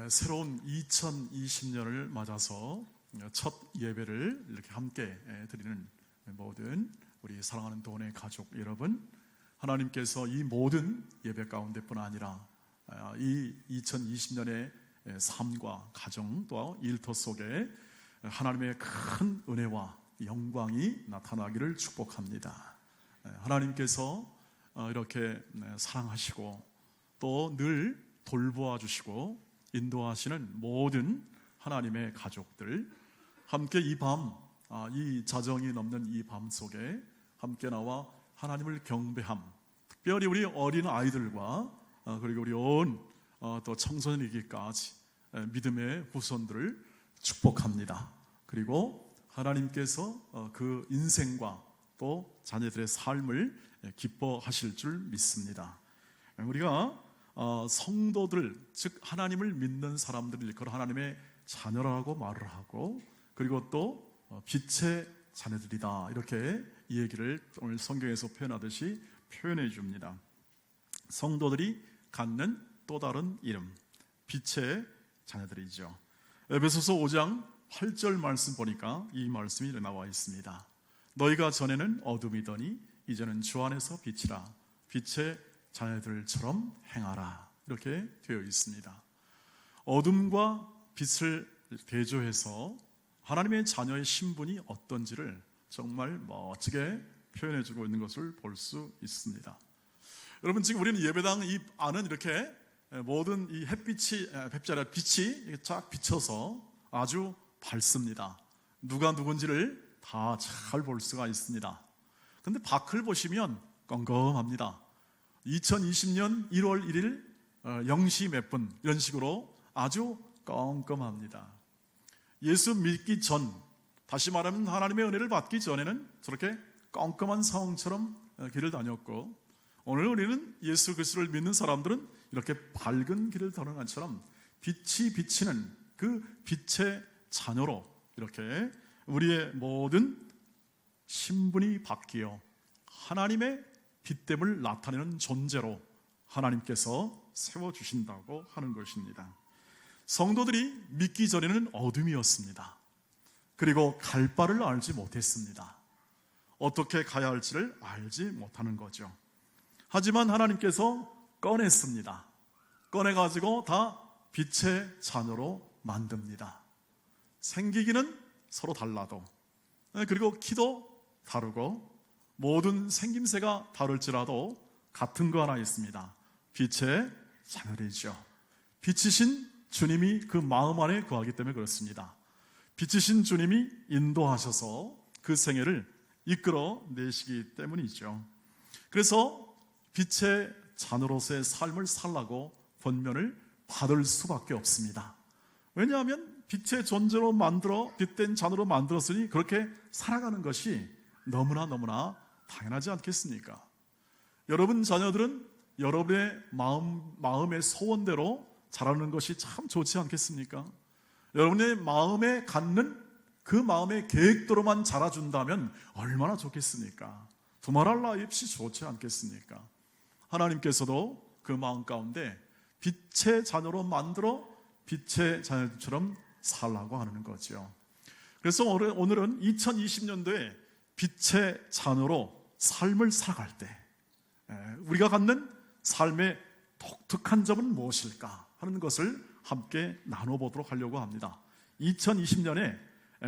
새로운 2020년을 맞아서 첫 예배를 이렇게 함께 드리는 모든 우리 사랑하는 도원의 가족 여러분, 하나님께서 이 모든 예배 가운데뿐 아니라 이 2020년의 삶과 가정 또 일터 속에 하나님의 큰 은혜와 영광이 나타나기를 축복합니다. 하나님께서 이렇게 사랑하시고 또 늘 돌보아 주시고 인도하시는 모든 하나님의 가족들, 함께 이 밤, 이 자정이 넘는 이 밤 속에 함께 나와 하나님을 경배함, 특별히 우리 어린 아이들과 그리고 우리 온 또 청소년이기까지 믿음의 후손들을 축복합니다. 그리고 하나님께서 그 인생과 또 자녀들의 삶을 기뻐하실 줄 믿습니다. 우리가 성도들, 즉 하나님을 믿는 사람들을 일컬어 하나님의 자녀라고 말을 하고, 그리고 또 빛의 자녀들이다, 이렇게 이 얘기를 오늘 성경에서 표현하듯이 표현해 줍니다. 성도들이 갖는 또 다른 이름, 빛의 자녀들이죠. 에베소서 5장 8절 말씀 보니까 이 말씀이 나와 있습니다. 너희가 전에는 어둠이더니 이제는 주 안에서 빛이라, 빛의 자녀들처럼 행하라, 이렇게 되어 있습니다. 어둠과 빛을 대조해서 하나님의 자녀의 신분이 어떤지를 정말 멋지게 표현해주고 있는 것을 볼 수 있습니다. 여러분, 지금 우리는 예배당 이 안은 이렇게 모든 이 햇빛이 빛이 쫙 비쳐서 아주 밝습니다. 누가 누군지를 다 잘 볼 수가 있습니다. 근데 밖을 보시면 껌껌합니다. 2020년 1월 1일 0시 몇 분, 이런 식으로 아주 껌껌합니다. 예수 믿기 전, 다시 말하면 하나님의 은혜를 받기 전에는 저렇게 껌껌한 상황처럼 길을 다녔고, 오늘 우리는 예수 그리스도를 믿는 사람들은 이렇게 밝은 길을 다니는 것처럼 빛이 비치는 그 빛의 자녀로 이렇게 우리의 모든 신분이 바뀌어 하나님의 빛됨을 나타내는 존재로 하나님께서 세워주신다고 하는 것입니다. 성도들이 믿기 전에는 어둠이었습니다. 그리고 갈 바를 알지 못했습니다. 어떻게 가야 할지를 알지 못하는 거죠. 하지만 하나님께서 꺼냈습니다. 꺼내가지고 다 빛의 자녀로 만듭니다. 생기기는 서로 달라도, 그리고 키도 다르고 모든 생김새가 다를지라도 같은 거 하나 있습니다. 빛의 자녀들이죠. 빛이신 주님이 그 마음 안에 거하기 때문에 그렇습니다. 빛이신 주님이 인도하셔서 그 생애를 이끌어 내시기 때문이죠. 그래서 빛의 자녀로서의 삶을 살라고 권면을 받을 수밖에 없습니다. 왜냐하면 빛의 존재로 만들어 빛된 자녀로 만들었으니 그렇게 살아가는 것이 너무나 당연하지 않겠습니까? 여러분 자녀들은 여러분의 마음의 소원대로 자라는 것이 참 좋지 않겠습니까? 여러분의 마음에 갖는 그 마음의 계획대로만 자라준다면 얼마나 좋겠습니까? 두말할 나위 없이 좋지 않겠습니까? 하나님께서도 그 마음 가운데 빛의 자녀로 만들어 빛의 자녀처럼 살라고 하는 거죠. 그래서 오늘은 2020년도에 빛의 자녀로 삶을 살아갈 때 우리가 갖는 삶의 독특한 점은 무엇일까 하는 것을 함께 나눠보도록 하려고 합니다. 2020년에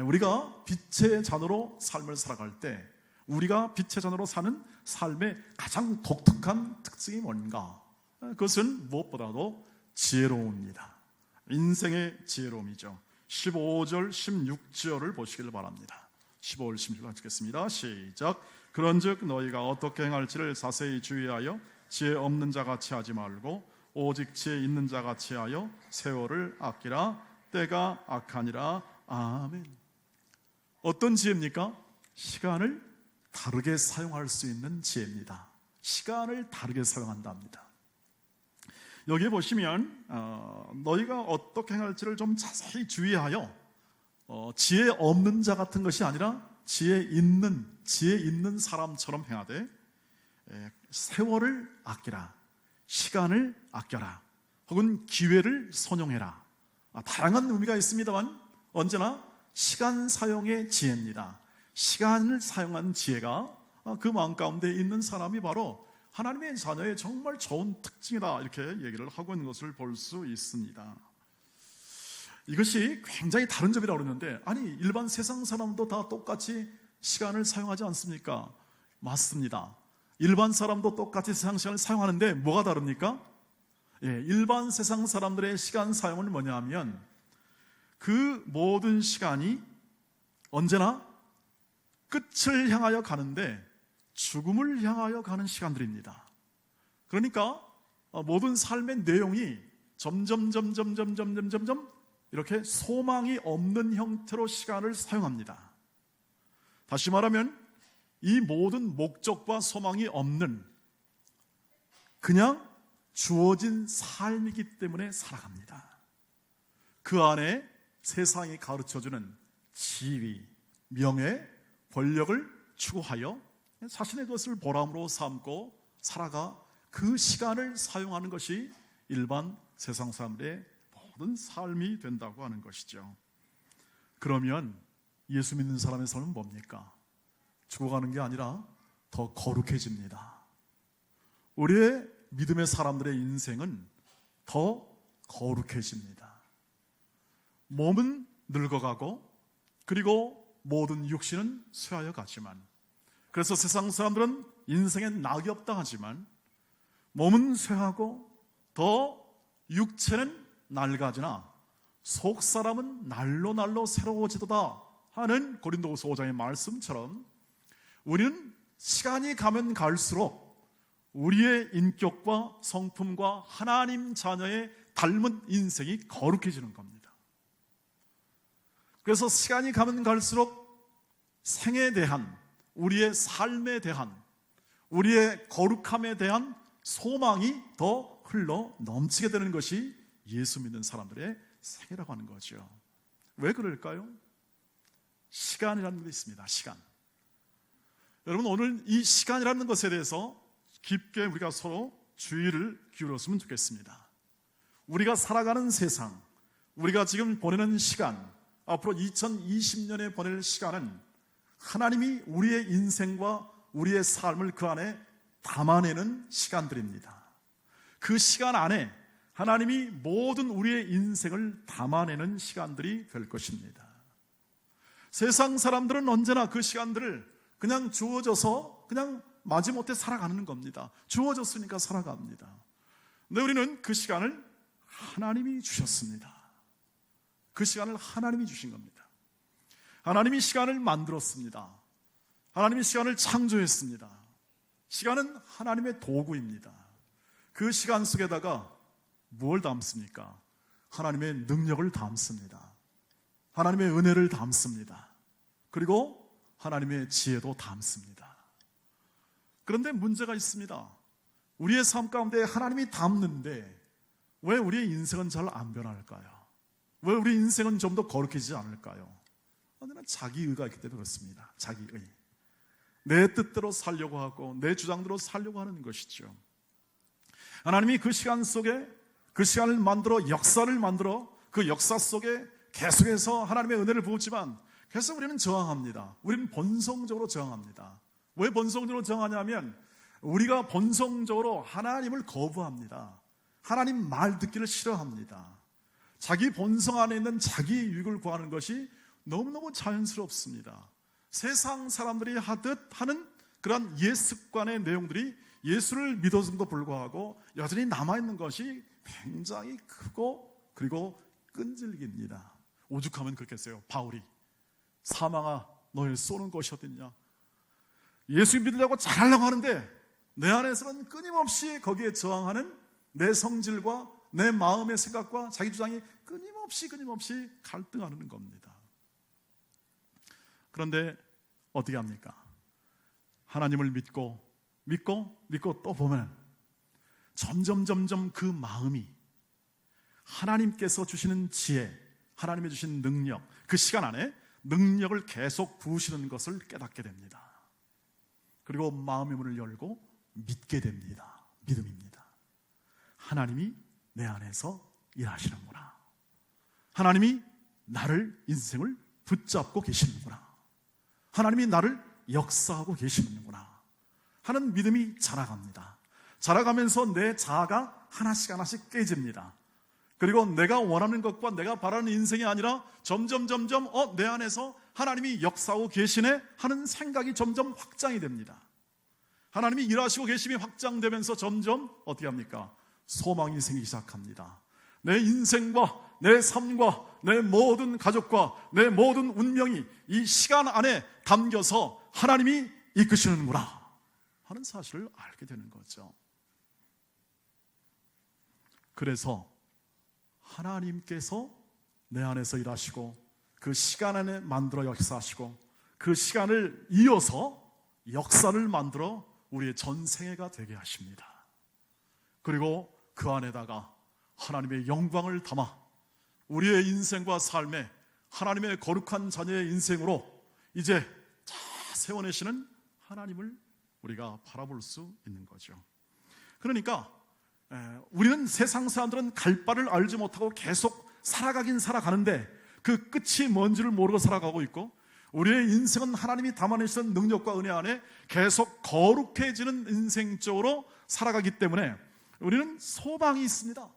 우리가 빛의 자녀로 삶을 살아갈 때 우리가 빛의 자녀로 사는 삶의 가장 독특한 특징이 뭔가? 그것은 무엇보다도 지혜로움입니다. 인생의 지혜로움이죠. 15절, 16절을 보시길 바랍니다. 15절, 16절 읽겠습니다. 시작. 그런즉 너희가 어떻게 행할지를 자세히 주의하여 지혜 없는 자같이 하지 말고 오직 지혜 있는 자같이 하여 세월을 아끼라. 때가 악하니라. 아멘. 어떤 지혜입니까? 시간을 다르게 사용할 수 있는 지혜입니다. 시간을 다르게 사용한답니다. 여기 보시면 너희가 어떻게 행할지를 좀 자세히 주의하여 지혜 없는 자 같은 것이 아니라 지혜 있는 사람처럼 행하되 세월을 아끼라, 시간을 아껴라, 혹은 기회를 선용해라, 다양한 의미가 있습니다만 언제나 시간 사용의 지혜입니다. 시간을 사용한 지혜가 그 마음 가운데 있는 사람이 바로 하나님의 자녀의 정말 좋은 특징이다, 이렇게 얘기를 하고 있는 것을 볼 수 있습니다. 이것이 굉장히 다른 점이라고 그러는데, 아니 일반 세상 사람도 다 똑같이 시간을 사용하지 않습니까? 맞습니다. 일반 사람도 똑같이 세상 시간을 사용하는데 뭐가 다릅니까? 일반 세상 사람들의 시간 사용은 뭐냐 하면 그 모든 시간이 언제나 끝을 향하여 가는데 죽음을 향하여 가는 시간들입니다. 그러니까 모든 삶의 내용이 점점 이렇게 소망이 없는 형태로 시간을 사용합니다. 다시 말하면 이 모든 목적과 소망이 없는 그냥 주어진 삶이기 때문에 살아갑니다. 그 안에 세상이 가르쳐주는 지위, 명예, 권력을 추구하여 자신의 것을 보람으로 삼고 살아가 그 시간을 사용하는 것이 일반 세상 사람들의 모든 삶이 된다고 하는 것이죠. 그러면 예수 믿는 사람의 삶은 뭡니까? 죽어가는 게 아니라 더 거룩해집니다. 우리의 믿음의 사람들의 인생은 더 거룩해집니다. 몸은 늙어가고 그리고 모든 육신은 쇠하여 가지만, 그래서 세상 사람들은 인생에 낙이 없다 하지만 몸은 쇠하고 더 육체는 낡아지나 속사람은 날로 새로워지도다 하는 고린도후서 5장의 말씀처럼 우리는 시간이 가면 갈수록 우리의 인격과 성품과 하나님 자녀의 닮은 인생이 거룩해지는 겁니다. 그래서 시간이 가면 갈수록 생에 대한, 우리의 삶에 대한, 우리의 거룩함에 대한 소망이 더 흘러 넘치게 되는 것이 예수 믿는 사람들의 생애라고 하는 거죠. 왜 그럴까요? 시간이라는 것이 있습니다. 시간. 여러분, 오늘 이 시간이라는 것에 대해서 깊게 우리가 서로 주의를 기울였으면 좋겠습니다. 우리가 살아가는 세상, 우리가 지금 보내는 시간, 앞으로 2020년에 보낼 시간은 하나님이 우리의 인생과 우리의 삶을 그 안에 담아내는 시간들입니다. 그 시간 안에 하나님이 모든 우리의 인생을 담아내는 시간들이 될 것입니다. 세상 사람들은 언제나 그 시간들을 그냥 주어져서 그냥 마지못해 살아가는 겁니다. 주어졌으니까 살아갑니다. 근데 우리는 그 시간을 하나님이 주셨습니다. 그 시간을 하나님이 주신 겁니다. 하나님이 시간을 만들었습니다. 하나님이 시간을 창조했습니다. 시간은 하나님의 도구입니다. 그 시간 속에다가 무엇을 담습니까? 하나님의 능력을 담습니다. 하나님의 은혜를 담습니다. 그리고 하나님의 지혜도 담습니다. 그런데 문제가 있습니다. 우리의 삶 가운데 하나님이 담는데 왜 우리의 인생은 잘 안 변할까요? 왜 우리 인생은 좀 더 거룩해지지 않을까요? 언제나 자기의가 있기 때문에 그렇습니다. 자기의. 내 뜻대로 살려고 하고 내 주장대로 살려고 하는 것이죠. 하나님이 그 시간 속에 그 시간을 만들어 역사를 만들어 그 역사 속에 계속해서 하나님의 은혜를 부었지만 계속 우리는 저항합니다. 우리는 본성적으로 저항합니다. 왜 본성적으로 저항하냐면 우리가 본성적으로 하나님을 거부합니다. 하나님 말 듣기를 싫어합니다. 자기 본성 안에 있는 자기 유익을 구하는 것이 너무너무 자연스럽습니다. 세상 사람들이 하듯 하는 그런 옛 습관의 내용들이 예수를 믿었음에도 불구하고 여전히 남아있는 것이 굉장히 크고 그리고 끈질깁니다. 오죽하면 그렇게 했어요. 바울이 사망아 너를 쏘는 것이 어딨냐. 예수 믿으려고 잘하려고 하는데 내 안에서는 끊임없이 거기에 저항하는 내 성질과 내 마음의 생각과 자기 주장이 끊임없이 갈등하는 겁니다. 그런데 어떻게 합니까? 하나님을 믿고 또 보면 점점 그 마음이 하나님께서 주시는 지혜, 하나님이 주신 능력, 그 시간 안에 능력을 계속 부으시는 것을 깨닫게 됩니다. 그리고 마음의 문을 열고 믿게 됩니다. 믿음입니다. 하나님이 내 안에서 일하시는구나. 하나님이 나를, 인생을 붙잡고 계시는구나, 하나님이 나를 역사하고 계시는구나 하는 믿음이 자라갑니다. 자라가면서 내 자아가 하나씩 하나씩 깨집니다. 그리고 내가 원하는 것과 내가 바라는 인생이 아니라 점점 내 안에서 하나님이 역사하고 계시네 하는 생각이 점점 확장이 됩니다. 하나님이 일하시고 계심이 확장되면서 점점 어떻게 합니까? 소망이 생기기 시작합니다. 내 인생과 내 삶과 내 모든 가족과 내 모든 운명이 이 시간 안에 담겨서 하나님이 이끄시는구나 하는 사실을 알게 되는 거죠. 그래서 하나님께서 내 안에서 일하시고 그 시간 안에 만들어 역사하시고 그 시간을 이어서 역사를 만들어 우리의 전생애가 되게 하십니다. 그리고 그 안에다가 하나님의 영광을 담아 우리의 인생과 삶에 하나님의 거룩한 자녀의 인생으로 이제 다 세워내시는 하나님을 우리가 바라볼 수 있는 거죠. 그러니까 우리는, 세상 사람들은 갈 바를 알지 못하고 계속 살아가긴 살아가는데 그 끝이 뭔지를 모르고 살아가고 있고, 우리의 인생은 하나님이 담아내시는 능력과 은혜 안에 계속 거룩해지는 인생 쪽으로 살아가기 때문에 우리는 소망이 있습니다.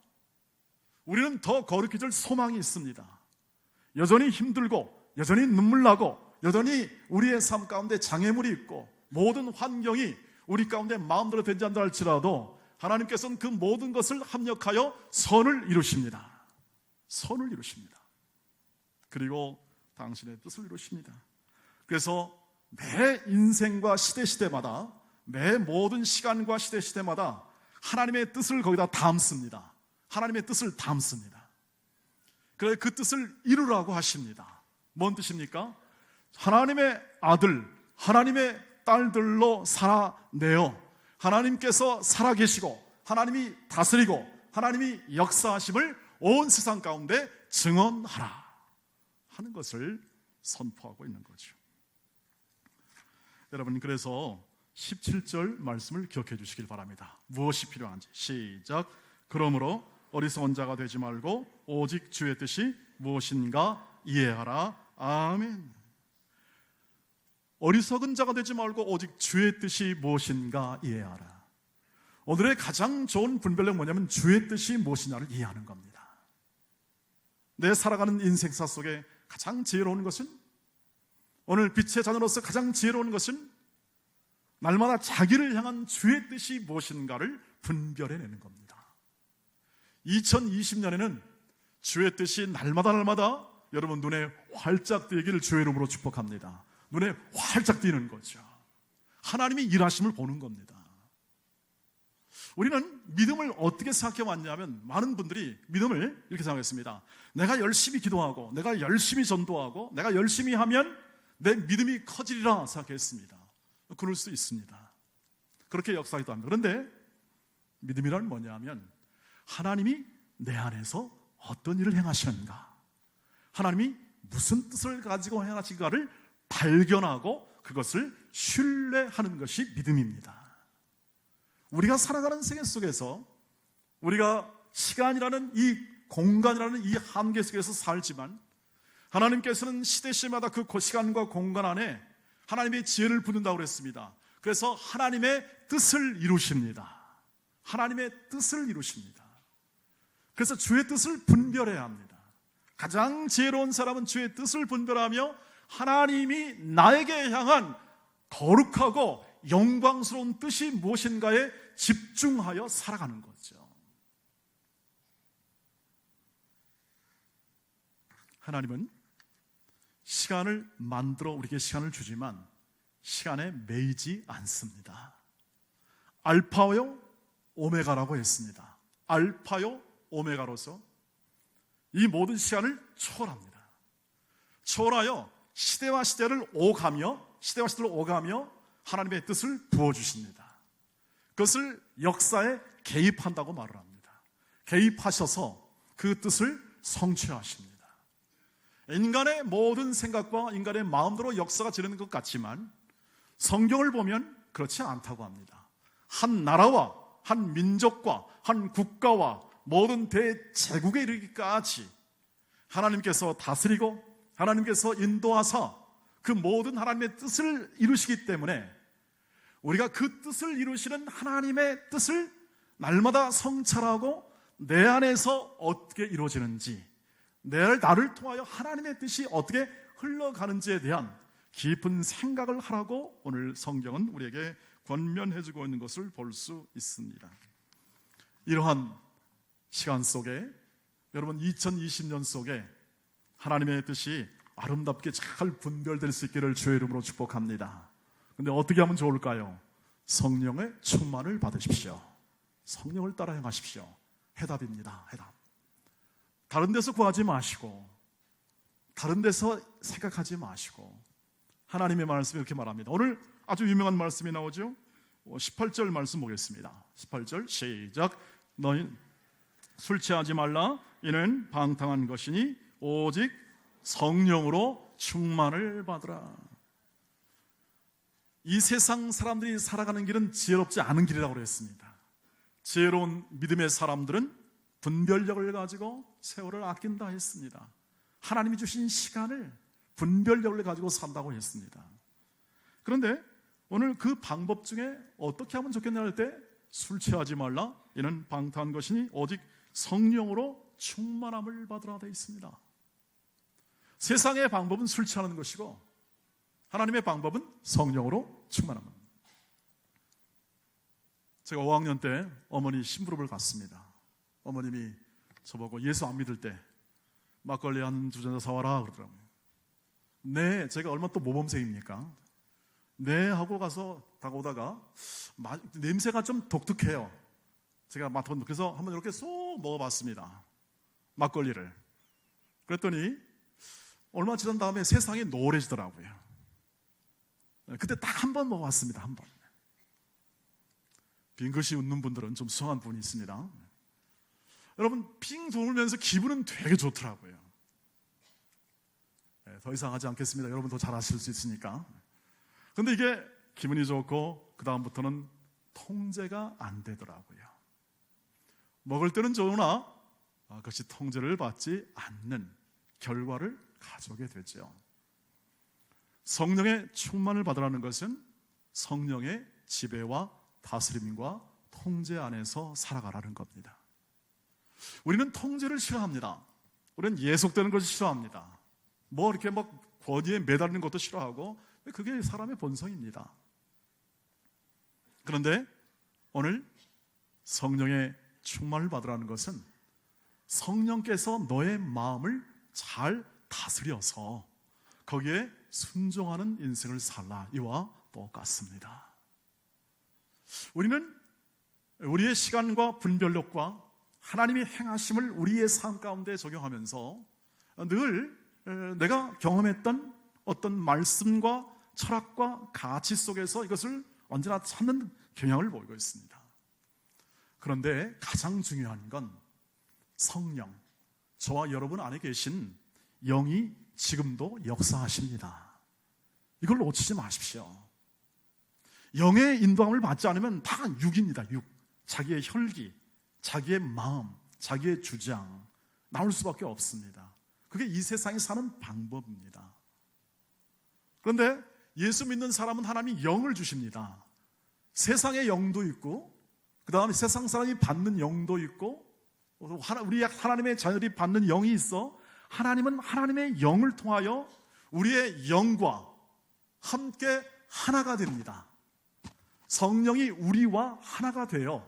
우리는 더 거룩해질 소망이 있습니다. 여전히 힘들고 여전히 눈물 나고 여전히 우리의 삶 가운데 장애물이 있고 모든 환경이 우리 가운데 마음대로 되지 않는다 할지라도 하나님께서는 그 모든 것을 합력하여 선을 이루십니다. 선을 이루십니다. 그리고 당신의 뜻을 이루십니다. 그래서 매 인생과 시대마다, 매 모든 시간과 시대마다 하나님의 뜻을 거기다 담습니다. 하나님의 뜻을 담습니다. 그래서 그 뜻을 이루라고 하십니다. 뭔 뜻입니까? 하나님의 아들, 하나님의 딸들로 살아내어 하나님께서 살아계시고 하나님이 다스리고 하나님이 역사하심을 온 세상 가운데 증언하라 하는 것을 선포하고 있는 거죠. 여러분, 그래서 17절 말씀을 기억해 주시길 바랍니다. 무엇이 필요한지 시작. 그러므로 어리석은 자가 되지 말고 오직 주의 뜻이 무엇인가 이해하라. 아멘. 어리석은 자가 되지 말고 오직 주의 뜻이 무엇인가 이해하라. 오늘의 가장 좋은 분별력 뭐냐면 주의 뜻이 무엇이냐를 이해하는 겁니다. 내 살아가는 인생사 속에 가장 지혜로운 것은, 오늘 빛의 자녀로서 가장 지혜로운 것은 날마다 자기를 향한 주의 뜻이 무엇인가를 분별해내는 겁니다. 2020년에는 주의 뜻이 날마다 여러분 눈에 활짝 띄기를 주의 이름으로 축복합니다. 눈에 활짝 띄는 거죠. 하나님이 일하심을 보는 겁니다. 우리는 믿음을 어떻게 생각해 왔냐면, 많은 분들이 믿음을 이렇게 생각했습니다. 내가 열심히 기도하고 내가 열심히 전도하고 내가 열심히 하면 내 믿음이 커지리라 생각했습니다. 그럴 수 있습니다. 그렇게 역사하기도 합니다. 그런데 믿음이란 뭐냐면 하나님이 내 안에서 어떤 일을 행하시는가, 하나님이 무슨 뜻을 가지고 행하시는가를 발견하고 그것을 신뢰하는 것이 믿음입니다. 우리가 살아가는 세계 속에서 우리가 시간이라는 이 공간이라는 이 한계 속에서 살지만 하나님께서는 시대시마다 그 시간과 공간 안에 하나님의 지혜를 부른다고 그랬습니다. 그래서 하나님의 뜻을 이루십니다. 하나님의 뜻을 이루십니다. 그래서 주의 뜻을 분별해야 합니다. 가장 지혜로운 사람은 주의 뜻을 분별하며 하나님이 나에게 향한 거룩하고 영광스러운 뜻이 무엇인가에 집중하여 살아가는 거죠. 하나님은 시간을 만들어 우리에게 시간을 주지만 시간에 매이지 않습니다. 알파요 오메가라고 했습니다. 알파요 오메가로서 이 모든 시간을 초월합니다. 초월하여 시대와 시대를 오가며 하나님의 뜻을 부어주십니다. 그것을 역사에 개입한다고 말을 합니다. 개입하셔서 그 뜻을 성취하십니다. 인간의 모든 생각과 인간의 마음대로 역사가 지르는 것 같지만 성경을 보면 그렇지 않다고 합니다. 한 나라와 한 민족과 한 국가와 모든 대제국에 이르기까지 하나님께서 다스리고 하나님께서 인도하사 그 모든 하나님의 뜻을 이루시기 때문에 우리가 그 뜻을 이루시는 하나님의 뜻을 날마다 성찰하고 내 안에서 어떻게 이루어지는지, 나를 통하여 하나님의 뜻이 어떻게 흘러가는지에 대한 깊은 생각을 하라고 오늘 성경은 우리에게 권면해주고 있는 것을 볼 수 있습니다. 이러한 시간 속에 여러분 2020년 속에 하나님의 뜻이 아름답게 잘 분별될 수 있기를 주의 이름으로 축복합니다. 근데 어떻게 하면 좋을까요? 성령의 충만을 받으십시오. 성령을 따라 행하십시오. 해답입니다. 해답. 다른 데서 구하지 마시고 다른 데서 생각하지 마시고 하나님의 말씀이 이렇게 말합니다. 오늘 아주 유명한 말씀이 나오죠. 18절 말씀 보겠습니다. 18절 시작. 너희 술 취하지 말라. 이는 방탕한 것이니 오직 성령으로 충만을 받으라. 이 세상 사람들이 살아가는 길은 지혜롭지 않은 길이라고 그랬습니다. 지혜로운 믿음의 사람들은 분별력을 가지고 세월을 아낀다 했습니다. 하나님이 주신 시간을 분별력을 가지고 산다고 했습니다. 그런데 오늘 그 방법 중에 어떻게 하면 좋겠냐 할 때 술 취하지 말라. 이는 방탕한 것이니 오직 성령으로 충만함을 받으라 되어 있습니다. 세상의 방법은 술 취하는 것이고 하나님의 방법은 성령으로 충만함. 제가 5학년 때 어머니 심부름을 갔습니다. 어머님이 저보고 예수 안 믿을 때 막걸리 한 2잔 사와라 그러더라고요. 네, 제가 얼마나 또 모범생입니까? 네 하고 가서 다가오다가 냄새가 좀 독특해요. 제가 맡은 그래서 한번 이렇게 쏙 먹어봤습니다. 막걸리를. 그랬더니 얼마 지난 다음에 세상이 노래지더라고요. 그때 딱 한 번 먹어봤습니다. 한 번. 빙긋이 웃는 분들은 좀 수상한 분이 있습니다. 여러분 빙 돌면서 기분은 되게 좋더라고요. 더 이상 하지 않겠습니다. 여러분 더 잘 아실 수 있으니까. 근데 이게 기분이 좋고 그 다음부터는 통제가 안 되더라고요. 먹을 때는 좋으나 그것이 통제를 받지 않는 결과를 가져오게 되죠. 성령의 충만을 받으라는 것은 성령의 지배와 다스림과 통제 안에서 살아가라는 겁니다. 우리는 통제를 싫어합니다. 우리는 예속되는 것을 싫어합니다. 뭐 이렇게 막 권위에 매달리는 것도 싫어하고 그게 사람의 본성입니다. 그런데 오늘 성령의 충만을 받으라는 것은 성령께서 너의 마음을 잘 다스려서 거기에 순종하는 인생을 살라 이와 똑같습니다. 우리는 우리의 시간과 분별력과 하나님의 행하심을 우리의 삶 가운데 적용하면서 늘 내가 경험했던 어떤 말씀과 철학과 가치 속에서 이것을 언제나 찾는 경향을 보이고 있습니다. 그런데 가장 중요한 건 성령, 저와 여러분 안에 계신 영이 지금도 역사하십니다. 이걸 놓치지 마십시오. 영의 인도함을 받지 않으면 다 육입니다. 육. 자기의 혈기, 자기의 마음, 자기의 주장 나올 수밖에 없습니다. 그게 이 세상에 사는 방법입니다. 그런데 예수 믿는 사람은 하나님이 영을 주십니다. 세상의 영도 있고 그 다음에 세상 사람이 받는 영도 있고 우리 하나님의 자녀들이 받는 영이 있어 하나님은 하나님의 영을 통하여 우리의 영과 함께 하나가 됩니다. 성령이 우리와 하나가 되어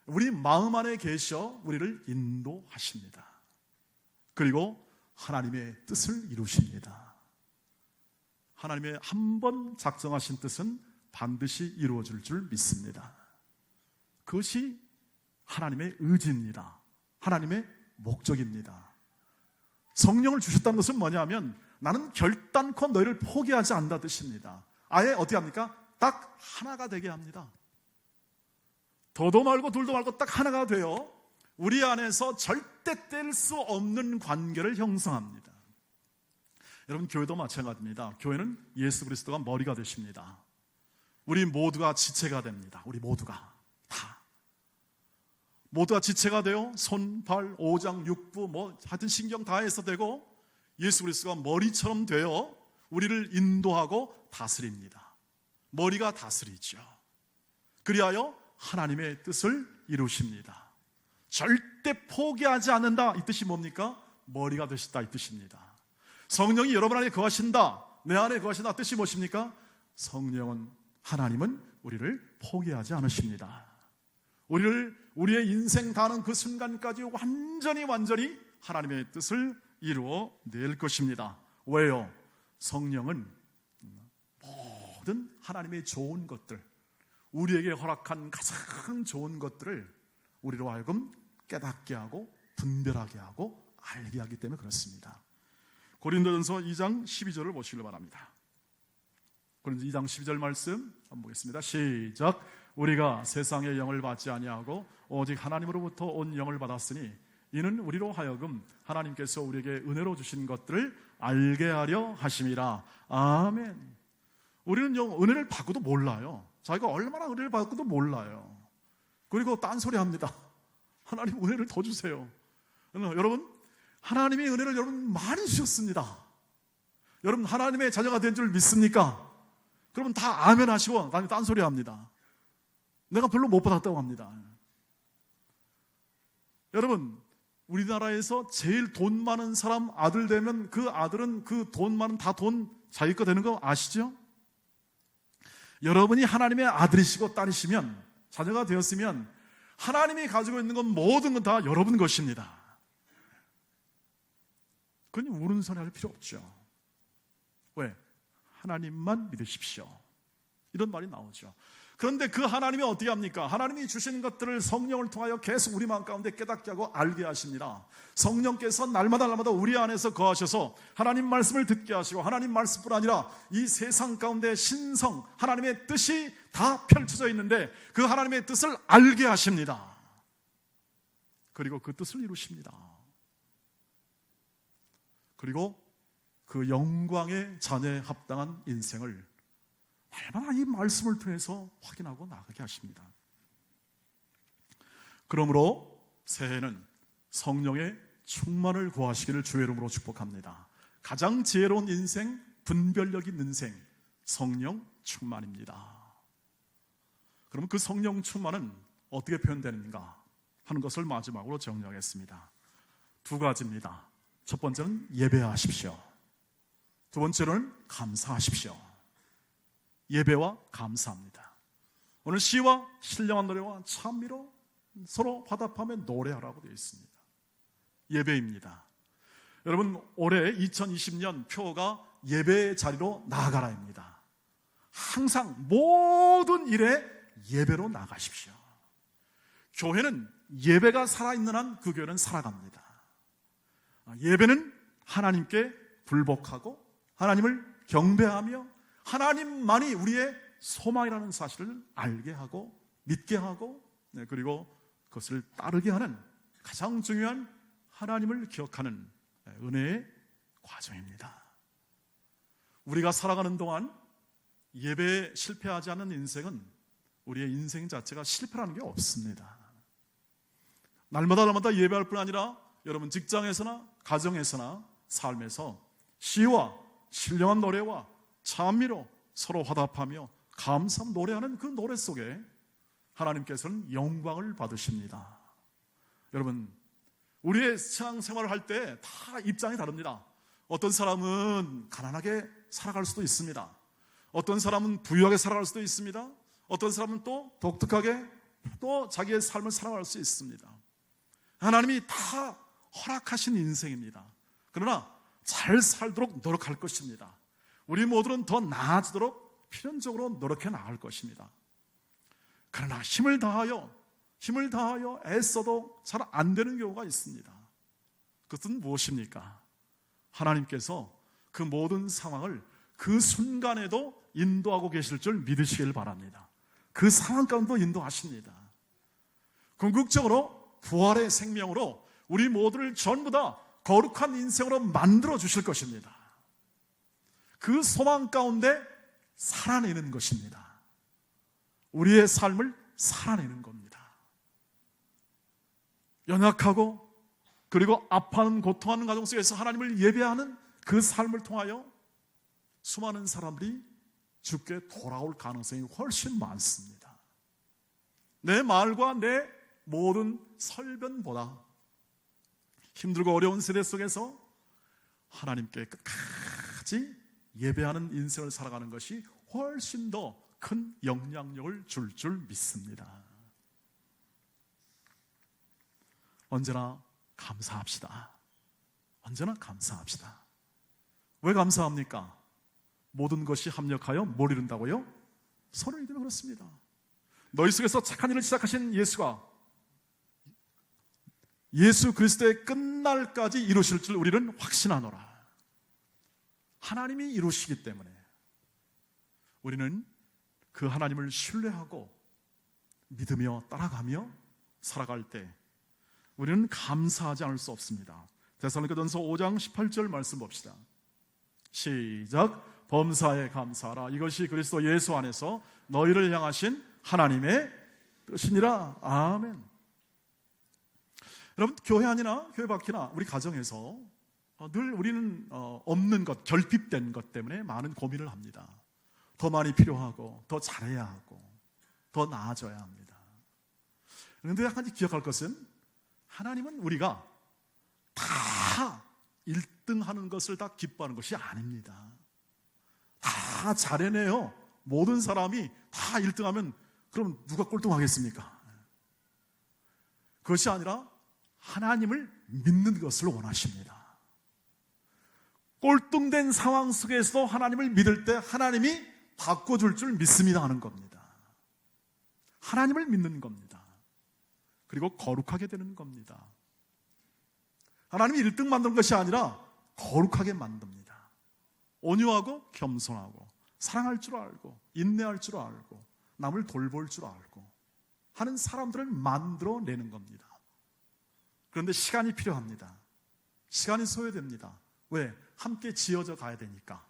우리 마음 안에 계셔 우리를 인도하십니다. 그리고 하나님의 뜻을 이루십니다. 하나님의 한 번 작정하신 뜻은 반드시 이루어질 줄 믿습니다. 그것이 하나님의 의지입니다. 하나님의 목적입니다. 성령을 주셨다는 것은 뭐냐면 나는 결단코 너희를 포기하지 않는다 뜻입니다. 아예 어떻게 합니까? 딱 하나가 되게 합니다. 더도 말고 둘도 말고 딱 하나가 되어 우리 안에서 절대 뗄 수 없는 관계를 형성합니다. 여러분 교회도 마찬가지입니다. 교회는 예수 그리스도가 머리가 되십니다. 우리 모두가 지체가 됩니다. 우리 모두가 다 모두가 지체가 되어 손, 발, 오장, 육부 하여튼 신경 다 해서 되고 예수 그리스도가 머리처럼 되어 우리를 인도하고 다스립니다. 머리가 다스리죠. 그리하여 하나님의 뜻을 이루십니다. 절대 포기하지 않는다, 이 뜻이 뭡니까? 머리가 되시다, 이 뜻입니다. 성령이 여러분 안에 거하신다, 내 안에 거하신다 뜻이 무엇입니까? 하나님은 우리를 포기하지 않으십니다. 우리의 인생 다는 그 순간까지 완전히 하나님의 뜻을 이루어낼 것입니다. 왜요? 성령은 모든 하나님의 좋은 것들, 우리에게 허락한 가장 좋은 것들을 우리로 하여금 깨닫게 하고 분별하게 하고 알게 하기 때문에 그렇습니다. 고린도전서 2장 12절을 보시길 바랍니다. 고린도전서 2장 12절 말씀 한번 보겠습니다. 시작. 우리가 세상의 영을 받지 아니하고 오직 하나님으로부터 온 영을 받았으니 이는 우리로 하여금 하나님께서 우리에게 은혜로 주신 것들을 알게 하려 하심이라. 아멘. 우리는 은혜를 받고도 몰라요. 자기가 얼마나 은혜를 받고도 몰라요. 그리고 딴소리 합니다. 하나님 은혜를 더 주세요. 여러분, 하나님의 은혜를 여러분 많이 주셨습니다. 여러분 하나님의 자녀가 된 줄 믿습니까? 그러면 다 아멘 하시고 딴소리 합니다. 내가 별로 못 받았다고 합니다. 여러분, 우리나라에서 제일 돈 많은 사람 아들 되면 그 아들은 그 돈 많은 다 돈 자기 거 되는 거 아시죠? 여러분이 하나님의 아들이시고 딸이시면, 자녀가 되었으면 하나님이 가지고 있는 건 모든 건 다 여러분 것입니다. 그러니 우는 소리 할 필요 없죠. 왜? 하나님만 믿으십시오, 이런 말이 나오죠. 그런데 그 하나님이 어떻게 합니까? 하나님이 주시는 것들을 성령을 통하여 계속 우리 마음 가운데 깨닫게 하고 알게 하십니다. 성령께서 날마다 우리 안에서 거하셔서 하나님 말씀을 듣게 하시고, 하나님 말씀뿐 아니라 이 세상 가운데 신성 하나님의 뜻이 다 펼쳐져 있는데 그 하나님의 뜻을 알게 하십니다. 그리고 그 뜻을 이루십니다. 그리고 그 영광의 자녀에 합당한 인생을 얼마나 이 말씀을 통해서 확인하고 나가게 하십니다. 그러므로 새해는 성령의 충만을 구하시기를 주의 이름으로 축복합니다. 가장 지혜로운 인생, 분별력 있는 인생, 성령 충만입니다. 그럼 그 성령 충만은 어떻게 표현되는가 하는 것을 마지막으로 정리하겠습니다. 두 가지입니다. 첫 번째는 예배하십시오. 두 번째로는 감사하십시오. 예배와 감사합니다. 오늘 시와 신령한 노래와 찬미로 서로 화답하며 노래하라고 되어 있습니다. 예배입니다. 여러분, 올해 2020년 표가 예배의 자리로 나아가라입니다. 항상 모든 일에 예배로 나가십시오. 교회는 예배가 살아있는 한 그 교회는 살아갑니다. 예배는 하나님께 불복하고 하나님을 경배하며 하나님만이 우리의 소망이라는 사실을 알게 하고 믿게 하고, 그리고 그것을 따르게 하는 가장 중요한 하나님을 기억하는 은혜의 과정입니다. 우리가 살아가는 동안 예배에 실패하지 않는 인생은 우리의 인생 자체가 실패라는 게 없습니다. 날마다 예배할 뿐 아니라 여러분 직장에서나 가정에서나 삶에서 시와 신령한 노래와 찬미로 서로 화답하며 감사함 노래하는 그 노래 속에 하나님께서는 영광을 받으십니다. 여러분, 우리의 신앙생활을 할 때 다 입장이 다릅니다. 어떤 사람은 가난하게 살아갈 수도 있습니다. 어떤 사람은 부유하게 살아갈 수도 있습니다. 어떤 사람은 또 독특하게 또 자기의 삶을 살아갈 수 있습니다. 하나님이 다 허락하신 인생입니다. 그러나 잘 살도록 노력할 것입니다. 우리 모두는 더 나아지도록 필연적으로 노력해 나갈 것입니다. 그러나 힘을 다하여 애써도 잘 안 되는 경우가 있습니다. 그것은 무엇입니까? 하나님께서 그 모든 상황을 그 순간에도 인도하고 계실 줄 믿으시길 바랍니다. 그 상황 가운데도 인도하십니다. 궁극적으로 부활의 생명으로 우리 모두를 전부 다 거룩한 인생으로 만들어 주실 것입니다. 그 소망 가운데 살아내는 것입니다. 우리의 삶을 살아내는 겁니다. 연약하고 그리고 아파하는 고통하는 가정 속에서 하나님을 예배하는 그 삶을 통하여 수많은 사람들이 주께 돌아올 가능성이 훨씬 많습니다. 내 말과 내 모든 설변보다 힘들고 어려운 세대 속에서 하나님께 끝까지 예배하는 인생을 살아가는 것이 훨씬 더 큰 영향력을 줄 믿습니다. 언제나 감사합시다. 언제나 감사합시다. 왜 감사합니까? 모든 것이 합력하여 뭘 이룬다고요? 서로를 이루면 그렇습니다. 너희 속에서 착한 일을 시작하신 예수가 예수 그리스도의 끝날까지 이루실 줄 우리는 확신하노라. 하나님이 이루시기 때문에 우리는 그 하나님을 신뢰하고 믿으며 따라가며 살아갈 때 우리는 감사하지 않을 수 없습니다. 데살로니가전서 5장 18절 말씀 봅시다. 시작. 범사에 감사하라. 이것이 그리스도 예수 안에서 너희를 향하신 하나님의 뜻이니라. 아멘. 여러분, 교회 안이나 교회 밖이나 우리 가정에서 늘 우리는 없는 것, 결핍된 것 때문에 많은 고민을 합니다. 더 많이 필요하고 더 잘해야 하고 더 나아져야 합니다. 그런데 한 가지 기억할 것은 하나님은 우리가 다 1등 하는 것을 다 기뻐하는 것이 아닙니다. 다 잘해내요. 모든 사람이 다 1등 하면 그럼 누가 꼴등하겠습니까? 그것이 아니라 하나님을 믿는 것을 원하십니다. 꼴등된 상황 속에서도 하나님을 믿을 때 하나님이 바꿔줄 줄 믿습니다 하는 겁니다. 하나님을 믿는 겁니다. 그리고 거룩하게 되는 겁니다. 하나님이 1등 만드는 것이 아니라 거룩하게 만듭니다. 온유하고 겸손하고 사랑할 줄 알고 인내할 줄 알고 남을 돌볼 줄 알고 하는 사람들을 만들어내는 겁니다. 그런데 시간이 필요합니다. 시간이 소요됩니다. 왜? 함께 지어져 가야 되니까.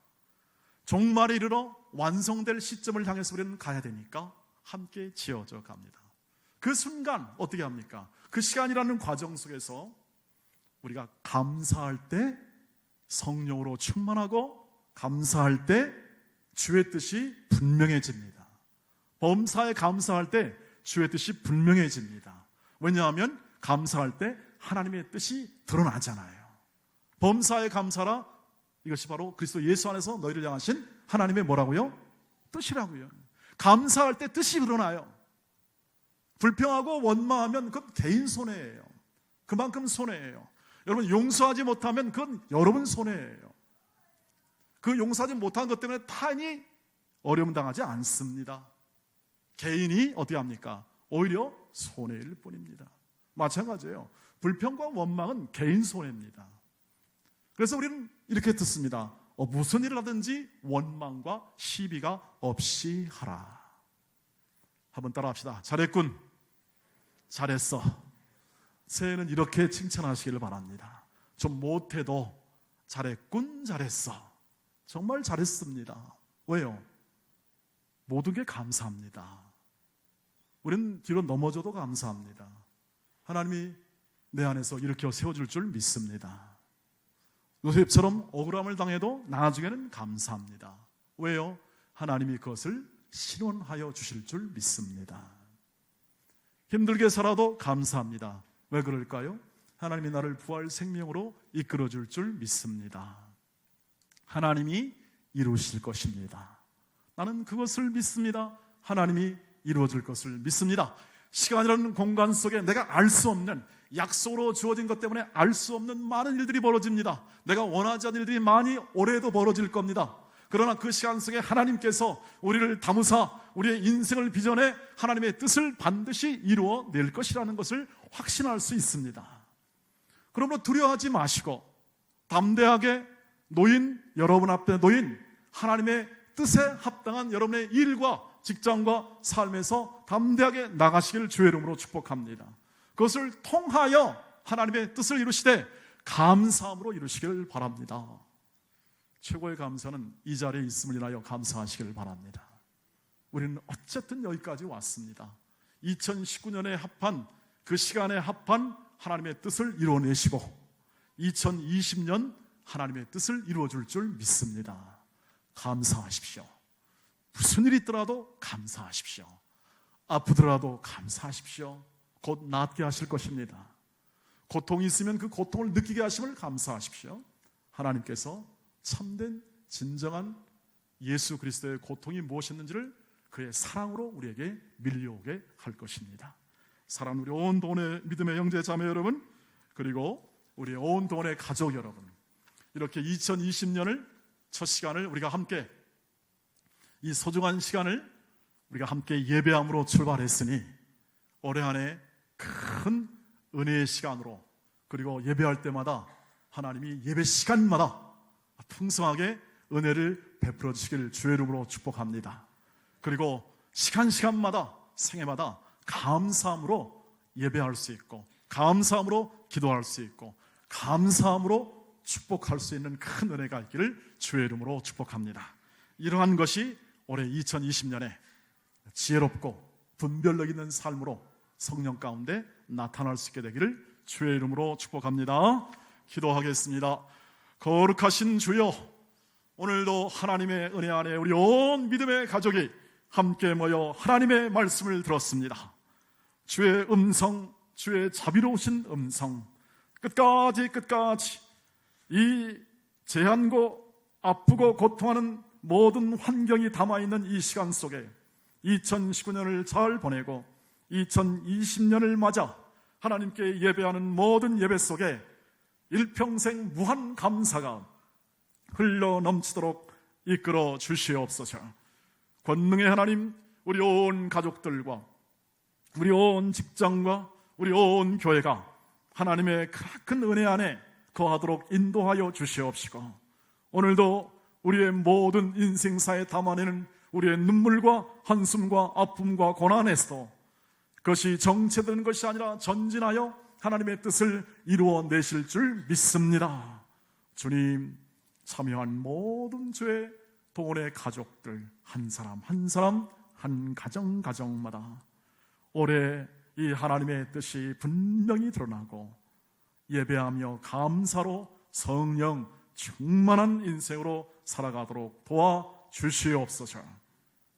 종말에 이르러 완성될 시점을 향해서 우리는 가야 되니까 함께 지어져 갑니다. 그 순간 어떻게 합니까? 그 시간이라는 과정 속에서 우리가 감사할 때 성령으로 충만하고 감사할 때 주의 뜻이 분명해집니다. 범사에 감사할 때 주의 뜻이 분명해집니다. 왜냐하면 감사할 때 하나님의 뜻이 드러나잖아요. 범사에 감사라, 이것이 바로 그리스도 예수 안에서 너희를 향하신 하나님의 뭐라고요? 뜻이라고요. 감사할 때 뜻이 드러나요. 불평하고 원망하면 그건 개인 손해예요. 그만큼 손해예요. 여러분, 용서하지 못하면 그건 여러분 손해예요. 그 용서하지 못한 것 때문에 타인이 어려움 당하지 않습니다. 개인이 어떻게 합니까? 오히려 손해일 뿐입니다. 마찬가지예요. 불평과 원망은 개인 손해입니다. 그래서 우리는 이렇게 듣습니다. 무슨 일을 하든지 원망과 시비가 없이 하라. 한번 따라합시다. 잘했군. 잘했어. 새해는 이렇게 칭찬하시기를 바랍니다. 좀 못해도 잘했군, 잘했어. 정말 잘했습니다. 왜요? 모든 게 감사합니다. 우리는 뒤로 넘어져도 감사합니다. 하나님이 내 안에서 일으켜 세워줄 줄 믿습니다. 요셉처럼 억울함을 당해도 나중에는 감사합니다. 왜요? 하나님이 그것을 신원하여 주실 줄 믿습니다. 힘들게 살아도 감사합니다. 왜 그럴까요? 하나님이 나를 부활 생명으로 이끌어줄 줄 믿습니다. 하나님이 이루실 것입니다. 나는 그것을 믿습니다. 하나님이 이루어질 것을 믿습니다. 시간이라는 공간 속에 내가 알 수 없는, 약속으로 주어진 것 때문에 알 수 없는 많은 일들이 벌어집니다. 내가 원하지 않는 일들이 많이 올해도 벌어질 겁니다. 그러나 그 시간 속에 하나님께서 우리를 담으사 우리의 인생을 빚어내 하나님의 뜻을 반드시 이루어낼 것이라는 것을 확신할 수 있습니다. 그러므로 두려워하지 마시고 담대하게 여러분 앞에 놓인 하나님의 뜻에 합당한 여러분의 일과 직장과 삶에서 담대하게 나가시기를 주의 이름으로 축복합니다. 그것을 통하여 하나님의 뜻을 이루시되 감사함으로 이루시기를 바랍니다. 최고의 감사는 이 자리에 있음을 인하여 감사하시기를 바랍니다. 우리는 어쨌든 여기까지 왔습니다. 2019년에 합한 그 시간에 합한 하나님의 뜻을 이루어내시고 2020년 하나님의 뜻을 이루어줄 줄 믿습니다. 감사하십시오. 무슨 일이 있더라도 감사하십시오. 아프더라도 감사하십시오. 곧 낫게 하실 것입니다. 고통이 있으면 그 고통을 느끼게 하심을 감사하십시오. 하나님께서 참된 진정한 예수 그리스도의 고통이 무엇이었는지를 그의 사랑으로 우리에게 밀려오게 할 것입니다. 사랑하는 우리 온 동원의 믿음의 형제 자매 여러분, 그리고 우리 온 동원의 가족 여러분, 이렇게 2020년을 첫 시간을 우리가 함께, 이 소중한 시간을 우리가 함께 예배함으로 출발했으니 올해 안에 큰 은혜의 시간으로, 그리고 예배할 때마다 하나님이 예배 시간마다 풍성하게 은혜를 베풀어 주시기를 주의 이름으로 축복합니다. 그리고 시간마다 생애마다 감사함으로 예배할 수 있고, 감사함으로 기도할 수 있고, 감사함으로 축복할 수 있는 큰 은혜가 있기를 주의 이름으로 축복합니다. 이러한 것이 올해 2020년에 지혜롭고 분별력 있는 삶으로 성령 가운데 나타날 수 있게 되기를 주의 이름으로 축복합니다. 기도하겠습니다. 거룩하신 주여, 오늘도 하나님의 은혜 안에 우리 온 믿음의 가족이 함께 모여 하나님의 말씀을 들었습니다. 주의 음성, 주의 자비로우신 음성, 끝까지 이 제한고 아프고 고통하는 모든 환경이 담아있는 이 시간 속에 2019년을 잘 보내고 2020년을 맞아 하나님께 예배하는 모든 예배 속에 일평생 무한 감사가 흘러 넘치도록 이끌어 주시옵소서. 권능의 하나님, 우리 온 가족들과 우리 온 직장과 우리 온 교회가 하나님의 큰 은혜 안에 거하도록 인도하여 주시옵시고, 오늘도 우리의 모든 인생사에 담아내는 우리의 눈물과 한숨과 아픔과 고난에서도 그것이 정체되는 것이 아니라 전진하여 하나님의 뜻을 이루어내실 줄 믿습니다. 주님, 참여한 모든 주의 동원의 가족들 한 사람 한 사람, 한 가정마다 올해 이 하나님의 뜻이 분명히 드러나고 예배하며 감사로 성령 충만한 인생으로 살아가도록 도와주시옵소서.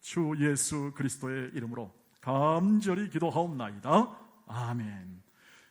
주 예수 그리스도의 이름으로 간절히 기도하옵나이다. 아멘.